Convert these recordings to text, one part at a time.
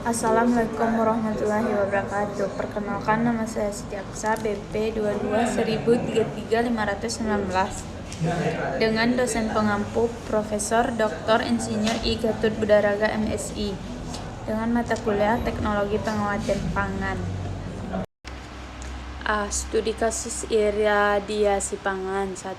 Assalamualaikum warahmatullahi wabarakatuh. Perkenalkan, nama saya Siti Aksa, BP 22.1033.519, dengan dosen pengampu Profesor Dr. Insinyur I. Gatut Budaraga MSI, dengan mata kuliah Teknologi Pengawetan Pangan. Studi kasus iradiasi pangan. 1.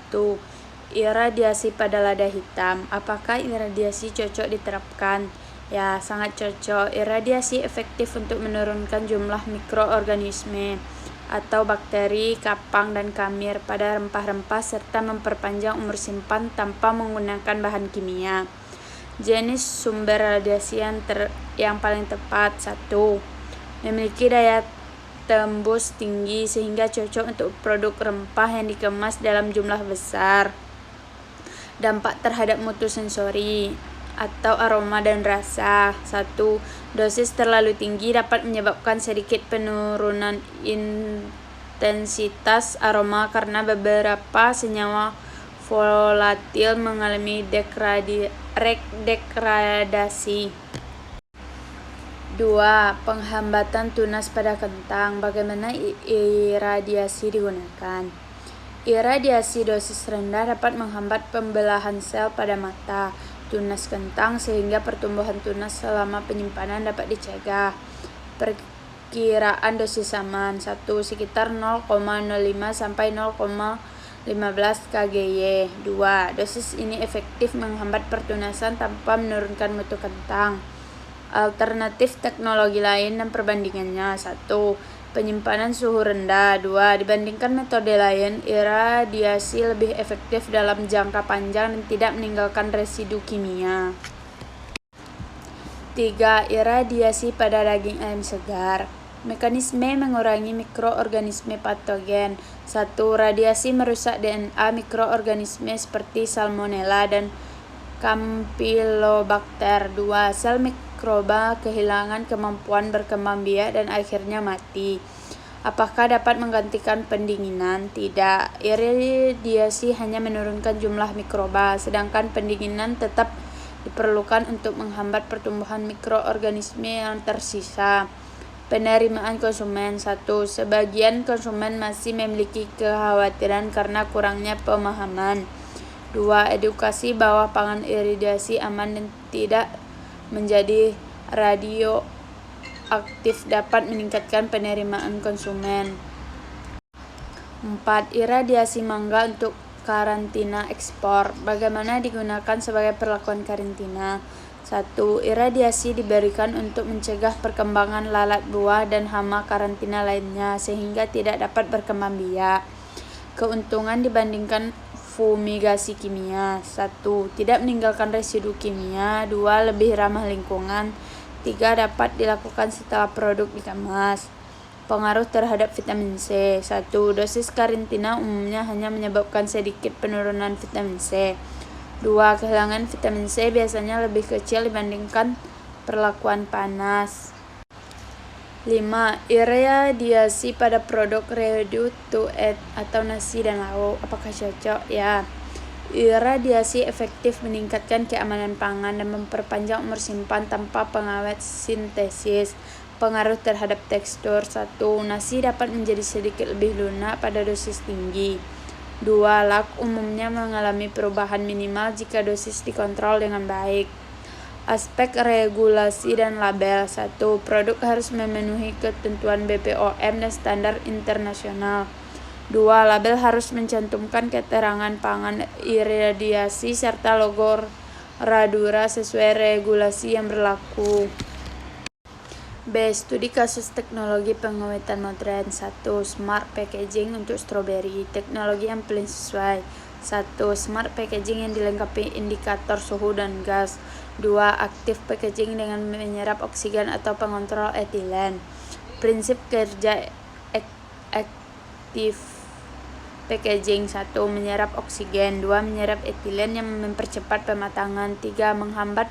Iradiasi pada lada hitam. Apakah iradiasi cocok diterapkan? Ya, sangat cocok. Iradiasi efektif untuk menurunkan jumlah mikroorganisme atau bakteri, kapang, dan kamir pada rempah-rempah serta memperpanjang umur simpan tanpa menggunakan bahan kimia. Jenis sumber radiasi yang paling tepat. 1. Memiliki daya tembus tinggi sehingga cocok untuk produk rempah yang dikemas dalam jumlah besar. Dampak terhadap mutu sensori atau aroma dan rasa. 1. Dosis terlalu tinggi dapat menyebabkan sedikit penurunan intensitas aroma karena beberapa senyawa volatil mengalami degradasi. 2. Penghambatan tunas pada kentang. Bagaimana iradiasi digunakan? Iradiasi dosis rendah dapat menghambat pembelahan sel pada mata tunas kentang sehingga pertumbuhan tunas selama penyimpanan dapat dicegah. Perkiraan dosis aman. 1. Sekitar 0,05 sampai 0,15 kGy. 2. Dosis ini efektif menghambat pertunasan tanpa menurunkan mutu kentang. Alternatif teknologi lain dan perbandingannya. 1. Penyimpanan suhu rendah. 2. Dibandingkan metode lain, iradiasi lebih efektif dalam jangka panjang dan tidak meninggalkan residu kimia. 3. Iradiasi pada daging ayam segar. Mekanisme mengurangi mikroorganisme patogen. 1. Radiasi merusak DNA mikroorganisme seperti Salmonella dan Campylobacter. 2. Sel mikroba kehilangan kemampuan berkembang biak dan akhirnya mati. Apakah dapat menggantikan pendinginan? Tidak. Iradiasi hanya menurunkan jumlah mikroba, sedangkan pendinginan tetap diperlukan untuk menghambat pertumbuhan mikroorganisme yang tersisa. Penerimaan konsumen. 1. Sebagian konsumen masih memiliki kekhawatiran karena kurangnya pemahaman. 2. Edukasi bahwa pangan iradiasi aman dan tidak menjadi radioaktif dapat meningkatkan penerimaan konsumen. 4. Iradiasi mangga untuk karantina ekspor. Bagaimana digunakan sebagai perlakuan karantina? 1. Iradiasi diberikan untuk mencegah perkembangan lalat buah dan hama karantina lainnya sehingga tidak dapat berkembang biak. Keuntungan dibandingkan fumigasi kimia. 1. Tidak meninggalkan residu kimia. 2. Lebih ramah lingkungan. 3. Dapat dilakukan setelah produk dikemas. Pengaruh terhadap vitamin C. 1. Dosis karantina umumnya hanya menyebabkan sedikit penurunan vitamin C. 2. Kehilangan vitamin C biasanya lebih kecil dibandingkan perlakuan panas. 5. Iradiasi pada produk ready to eat atau nasi dan lauk. Apakah cocok? Ya. Iradiasi efektif meningkatkan keamanan pangan dan memperpanjang umur simpan tanpa pengawet sintesis. Pengaruh terhadap tekstur. 1. Nasi dapat menjadi sedikit lebih lunak pada dosis tinggi. 2. Lauk umumnya mengalami perubahan minimal jika dosis dikontrol dengan baik. Aspek regulasi dan label. 1. Produk harus memenuhi ketentuan BPOM dan standar internasional. 2. Label harus mencantumkan keterangan pangan iradiasi serta logo Radura sesuai regulasi yang berlaku. B. Studi kasus teknologi pengawetan modern. 1. Smart packaging untuk stroberi. Teknologi yang paling sesuai. 1. Smart packaging yang dilengkapi indikator suhu dan gas. 2. Active packaging dengan menyerap oksigen atau pengontrol etilen. Prinsip kerja active packaging. 1. Menyerap oksigen. 2. Menyerap etilen yang mempercepat pematangan. 3. Menghambat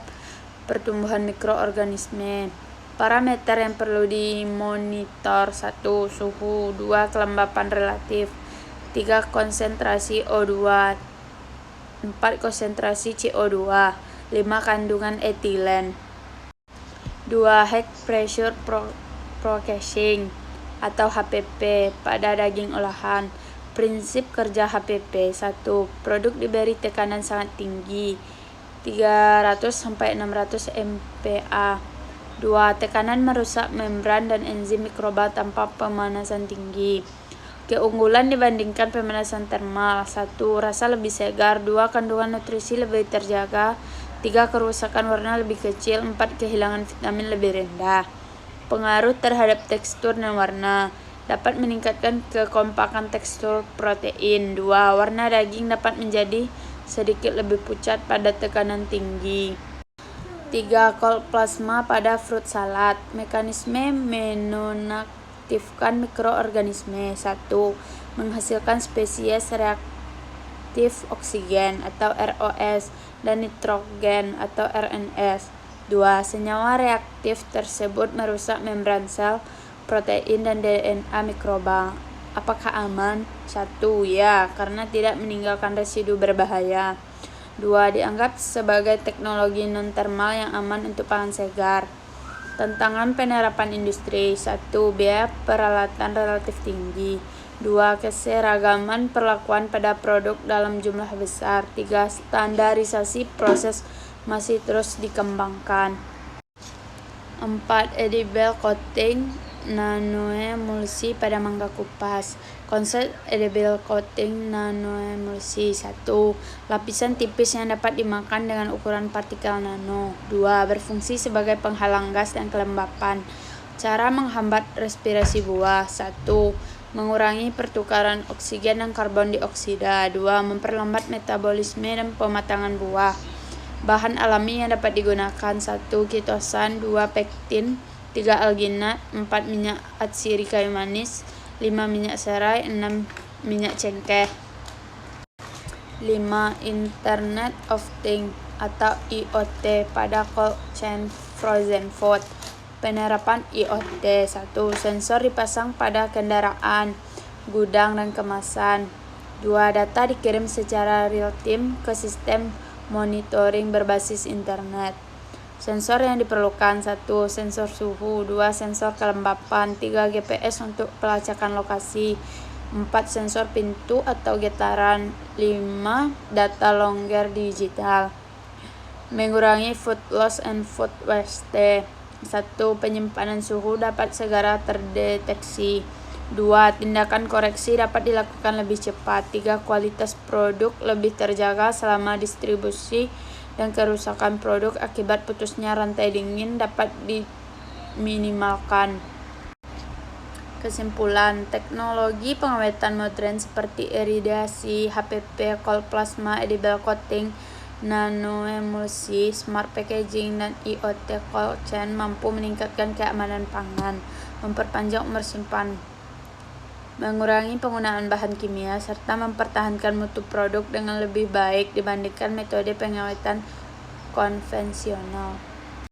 pertumbuhan mikroorganisme. Parameter yang perlu dimonitor. 1. Suhu. 2. Kelembapan relatif. 3. Konsentrasi O2. 4. Konsentrasi CO2. 5. Kandungan etilen. 2. High Pressure Processing atau HPP pada daging olahan. Prinsip kerja HPP. 1. Produk diberi tekanan sangat tinggi 300-600 MPa. 2. Tekanan merusak membran dan enzim mikroba tanpa pemanasan tinggi. Keunggulan dibandingkan pemanasan termal. 1. Rasa lebih segar. 2. Kandungan nutrisi lebih terjaga. 3. Kerusakan warna lebih kecil. 4. Kehilangan vitamin lebih rendah. Pengaruh terhadap tekstur dan warna. Dapat meningkatkan kekompakan tekstur protein. 2. Warna daging dapat menjadi sedikit lebih pucat pada tekanan tinggi. 3. Cold plasma pada fruit salad. Mekanisme menonaktifkan mikroorganisme. 1. Menghasilkan spesies reaktif oksigen atau ROS dan nitrogen atau RNS. 2. Senyawa reaktif tersebut merusak membran sel, protein, dan DNA mikroba. Apakah aman? 1. Ya, karena tidak meninggalkan residu berbahaya. 2. Dianggap sebagai teknologi non-termal yang aman untuk pangan segar. Tantangan penerapan industri. 1. Biaya peralatan relatif tinggi. 2. Keseragaman perlakuan pada produk dalam jumlah besar. 3. Standarisasi proses masih terus dikembangkan. 4. Edible coating nanoemulsi pada mangga kupas. Konsep edible coating nanoemulsi. 1. Lapisan tipis yang dapat dimakan dengan ukuran partikel nano. 2. Berfungsi sebagai penghalang gas dan kelembapan. Cara menghambat respirasi buah. 1. Mengurangi pertukaran oksigen dan karbon dioksida. 2. Memperlambat metabolisme dan pematangan buah. Bahan alami yang dapat digunakan. 1. Kitosan. 2. Pektin. 3. Alginat. 4. Minyak atsiri kayu manis. 5. Minyak serai. 6. Minyak cengkeh. 5. Internet of Things atau IoT pada cold chain frozen food. Penerapan IoT. 1. Sensor dipasang pada kendaraan, gudang, dan kemasan. 2. Data dikirim secara real-time ke sistem monitoring berbasis internet. Sensor yang diperlukan. 1. Sensor suhu. 2. Sensor kelembapan. 3. GPS untuk pelacakan lokasi. 4. Sensor pintu atau getaran. 5. Data longgar digital. Mengurangi food loss and food waste. 1. Penyimpanan suhu dapat segera terdeteksi. 2. Tindakan koreksi dapat dilakukan lebih cepat. 3. Kualitas produk lebih terjaga selama distribusi dan kerusakan produk akibat putusnya rantai dingin dapat diminimalkan. Kesimpulan, teknologi pengawetan modern seperti iridasi, HPP, cold plasma, edible coating, nanoemulsi, smart packaging, dan IoT cold chain mampu meningkatkan keamanan pangan, memperpanjang umur simpan, mengurangi penggunaan bahan kimia, serta mempertahankan mutu produk dengan lebih baik dibandingkan metode pengawetan konvensional.